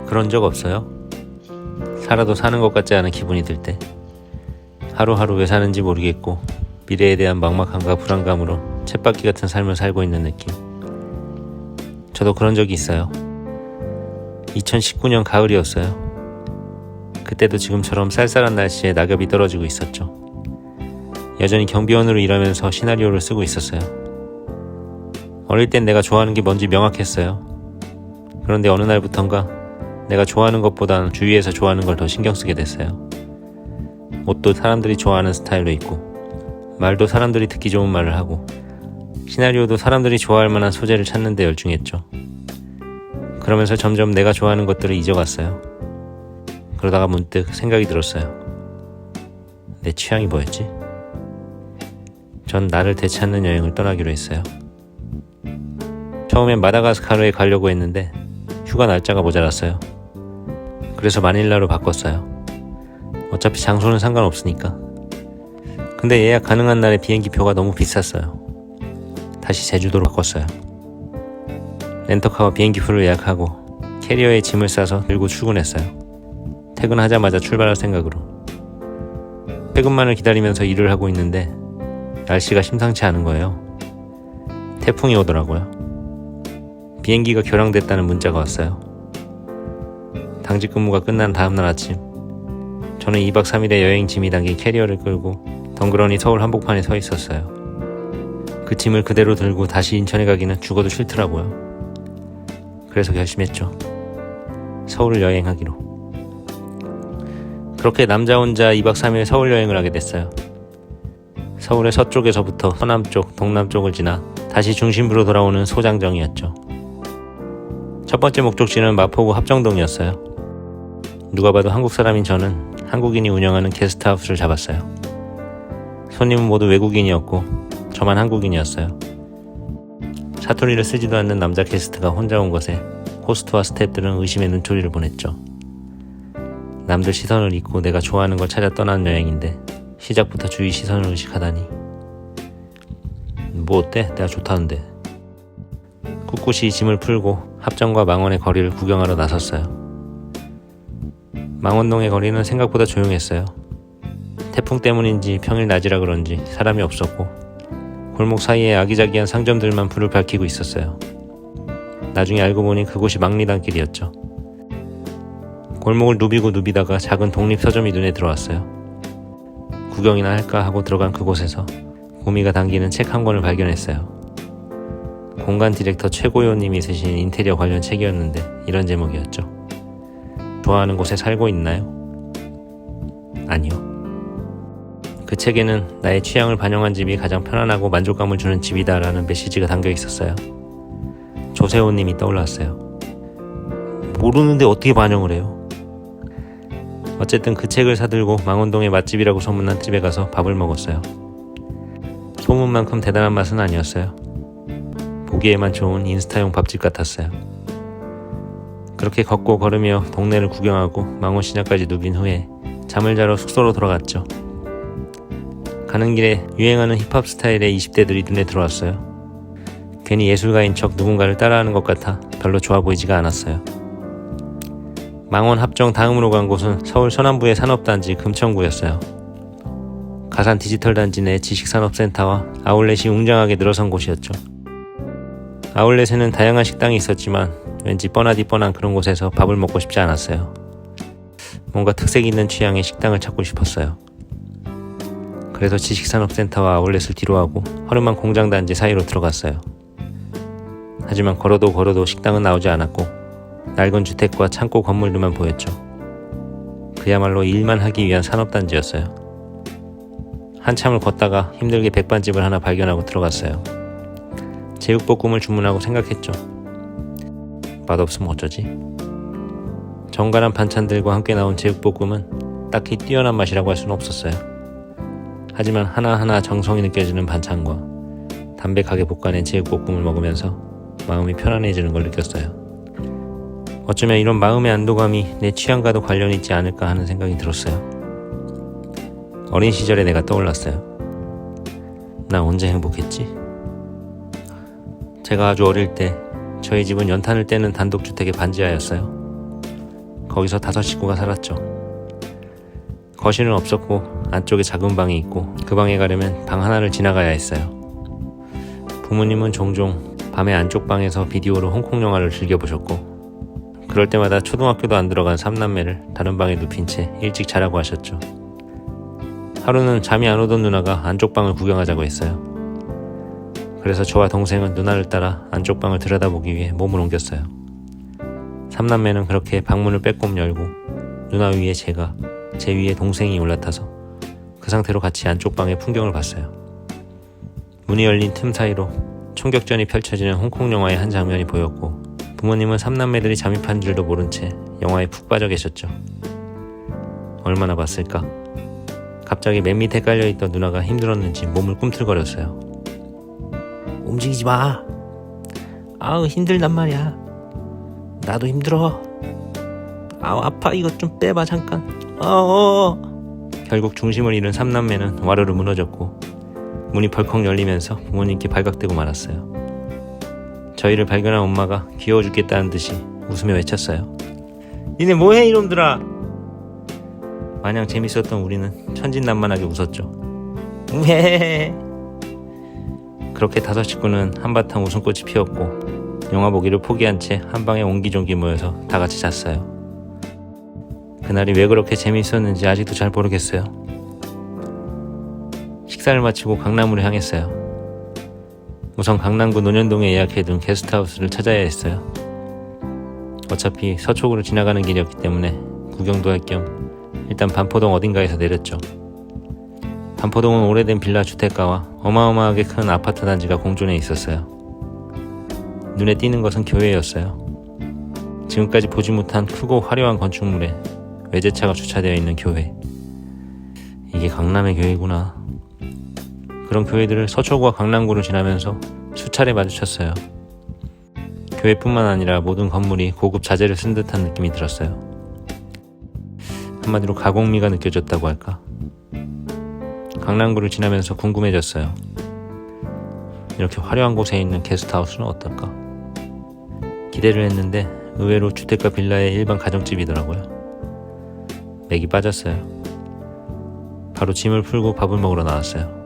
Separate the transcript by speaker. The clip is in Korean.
Speaker 1: 그런 적 없어요? 살아도 사는 것 같지 않은 기분이 들 때, 하루하루 왜 사는지 모르겠고 미래에 대한 막막함과 불안감으로 쳇바퀴 같은 삶을 살고 있는 느낌. 저도 그런 적이 있어요. 2019년 가을이었어요. 그때도 지금처럼 쌀쌀한 날씨에 낙엽이 떨어지고 있었죠. 여전히 경비원으로 일하면서 시나리오를 쓰고 있었어요. 어릴 땐 내가 좋아하는 게 뭔지 명확했어요. 그런데 어느 날부턴가 내가 좋아하는 것보단 주위에서 좋아하는 걸 더 신경 쓰게 됐어요. 옷도 사람들이 좋아하는 스타일로 입고, 말도 사람들이 듣기 좋은 말을 하고, 시나리오도 사람들이 좋아할 만한 소재를 찾는 데 열중했죠. 그러면서 점점 내가 좋아하는 것들을 잊어갔어요. 그러다가 문득 생각이 들었어요. 내 취향이 뭐였지? 전 나를 되찾는 여행을 떠나기로 했어요. 처음엔 마다가스카르에 가려고 했는데 휴가 날짜가 모자랐어요. 그래서 마닐라로 바꿨어요. 어차피 장소는 상관없으니까. 근데 예약 가능한 날에 비행기표가 너무 비쌌어요. 다시 제주도로 바꿨어요. 렌터카와 비행기표를 예약하고 캐리어에 짐을 싸서 들고 출근했어요. 퇴근하자마자 출발할 생각으로. 퇴근만을 기다리면서 일을 하고 있는데 날씨가 심상치 않은 거예요. 태풍이 오더라고요. 비행기가 결항됐다는 문자가 왔어요. 당직 근무가 끝난 다음날 아침, 저는 2박 3일의 여행 짐이 담긴 캐리어를 끌고 덩그러니 서울 한복판에 서 있었어요. 그 짐을 그대로 들고 다시 인천에 가기는 죽어도 싫더라고요. 그래서 결심했죠. 서울을 여행하기로. 그렇게 남자 혼자 2박 3일 서울 여행을 하게 됐어요. 서울의 서쪽에서부터 서남쪽, 동남쪽을 지나 다시 중심부로 돌아오는 소장정이었죠. 첫 번째 목적지는 마포구 합정동이었어요. 누가 봐도 한국 사람인 저는 한국인이 운영하는 게스트하우스를 잡았어요. 손님은 모두 외국인이었고 저만 한국인이었어요. 사투리를 쓰지도 않는 남자 게스트가 혼자 온 것에 호스트와 스태프들은 의심의 눈초리를 보냈죠. 남들 시선을 잊고 내가 좋아하는 걸 찾아 떠난 여행인데 시작부터 주위 시선을 의식하다니. 뭐 어때? 내가 좋다는데. 꿋꿋이 짐을 풀고 합정과 망원의 거리를 구경하러 나섰어요. 망원동의 거리는 생각보다 조용했어요. 태풍 때문인지 평일 낮이라 그런지 사람이 없었고 골목 사이에 아기자기한 상점들만 불을 밝히고 있었어요. 나중에 알고 보니 그곳이 망리단길이었죠. 골목을 누비고 누비다가 작은 독립서점이 눈에 들어왔어요. 구경이나 할까 하고 들어간 그곳에서 고미가 당기는 책 한 권을 발견했어요. 공간 디렉터 최고요님이 쓰신 인테리어 관련 책이었는데 이런 제목이었죠. 좋아하는 곳에 살고 있나요? 아니요. 그 책에는 나의 취향을 반영한 집이 가장 편안하고 만족감을 주는 집이다 라는 메시지가 담겨 있었어요. 조세호님이 떠올랐어요. 모르는데 어떻게 반영을 해요? 어쨌든 그 책을 사들고 망원동의 맛집이라고 소문난 집에 가서 밥을 먹었어요. 소문만큼 대단한 맛은 아니었어요. 보기에만 좋은 인스타용 밥집 같았어요. 그렇게 걷고 걸으며 동네를 구경하고 망원시장까지 누빈 후에 잠을 자러 숙소로 돌아갔죠. 가는 길에 유행하는 힙합 스타일의 20대들이 눈에 들어왔어요. 괜히 예술가인 척 누군가를 따라하는 것 같아 별로 좋아 보이지가 않았어요. 망원 합정 다음으로 간 곳은 서울 서남부의 산업단지 금천구였어요. 가산 디지털 단지 내 지식산업센터와 아울렛이 웅장하게 늘어선 곳이었죠. 아울렛에는 다양한 식당이 있었지만 왠지 뻔하디 뻔한 그런 곳에서 밥을 먹고 싶지 않았어요. 뭔가 특색 있는 취향의 식당을 찾고 싶었어요. 그래서 지식산업센터와 아울렛을 뒤로하고 허름한 공장단지 사이로 들어갔어요. 하지만 걸어도 식당은 나오지 않았고 낡은 주택과 창고 건물들만 보였죠. 그야말로 일만 하기 위한 산업단지였어요. 한참을 걷다가 힘들게 백반집을 하나 발견하고 들어갔어요. 제육볶음을 주문하고 생각했죠. 맛없으면 어쩌지? 정갈한 반찬들과 함께 나온 제육볶음은 딱히 뛰어난 맛이라고 할 수는 없었어요. 하지만 하나하나 정성이 느껴지는 반찬과 담백하게 볶아낸 제육볶음을 먹으면서 마음이 편안해지는 걸 느꼈어요. 어쩌면 이런 마음의 안도감이 내 취향과도 관련이 있지 않을까 하는 생각이 들었어요. 어린 시절에 내가 떠올랐어요. 나 언제 행복했지? 제가 아주 어릴 때 저희 집은 연탄을 떼는 단독주택의 반지하였어요. 거기서 5 식구가 살았죠. 거실은 없었고 안쪽에 작은 방이 있고 그 방에 가려면 방 하나를 지나가야 했어요. 부모님은 종종 밤에 안쪽 방에서 비디오로 홍콩 영화를 즐겨보셨고 그럴 때마다 초등학교도 안 들어간 3남매를 다른 방에 눕힌 채 일찍 자라고 하셨죠. 하루는 잠이 안 오던 누나가 안쪽 방을 구경하자고 했어요. 그래서 저와 동생은 누나를 따라 안쪽 방을 들여다보기 위해 몸을 옮겼어요. 3남매는 그렇게 방문을 빼꼼 열고 누나 위에 제가, 제 위에 동생이 올라타서 그 상태로 같이 안쪽 방의 풍경을 봤어요. 문이 열린 틈 사이로 총격전이 펼쳐지는 홍콩 영화의 한 장면이 보였고 부모님은 3남매들이 잠입한 줄도 모른 채 영화에 푹 빠져 계셨죠. 얼마나 봤을까? 갑자기 맨 밑에 깔려있던 누나가 힘들었는지 몸을 꿈틀거렸어요. 움직이지 마. 아우 힘들단 말이야. 나도 힘들어. 아우 아파. 이것 좀 빼봐 잠깐. 결국 중심을 잃은 3남매는 와르르 무너졌고 문이 벌컥 열리면서 부모님께 발각되고 말았어요. 저희를 발견한 엄마가 귀여워 죽겠다는 듯이 웃으며 외쳤어요. 니네 뭐해 이놈들아. 마냥 재밌었던 우리는 천진난만하게 웃었죠. 그렇게 5 식구는 한바탕 웃음꽃이 피었고 영화 보기를 포기한 채 한 방에 옹기종기 모여서 다 같이 잤어요. 그날이 왜 그렇게 재미있었는지 아직도 잘 모르겠어요. 식사를 마치고 강남으로 향했어요. 우선 강남구 논현동에 예약해둔 게스트하우스를 찾아야 했어요. 어차피 서초구로 지나가는 길이었기 때문에 구경도 할 겸 일단 반포동 어딘가에서 내렸죠. 반포동은 오래된 빌라 주택가와 어마어마하게 큰 아파트 단지가 공존해 있었어요. 눈에 띄는 것은 교회였어요. 지금까지 보지 못한 크고 화려한 건축물에 외제차가 주차되어 있는 교회. 이게 강남의 교회구나. 그런 교회들을 서초구와 강남구를 지나면서 수차례 마주쳤어요. 교회뿐만 아니라 모든 건물이 고급 자재를 쓴 듯한 느낌이 들었어요. 한마디로 가공미가 느껴졌다고 할까? 강남구를 지나면서 궁금해졌어요. 이렇게 화려한 곳에 있는 게스트하우스는 어떨까? 기대를 했는데 의외로 주택가 빌라의 일반 가정집이더라고요. 맥이 빠졌어요. 바로 짐을 풀고 밥을 먹으러 나왔어요.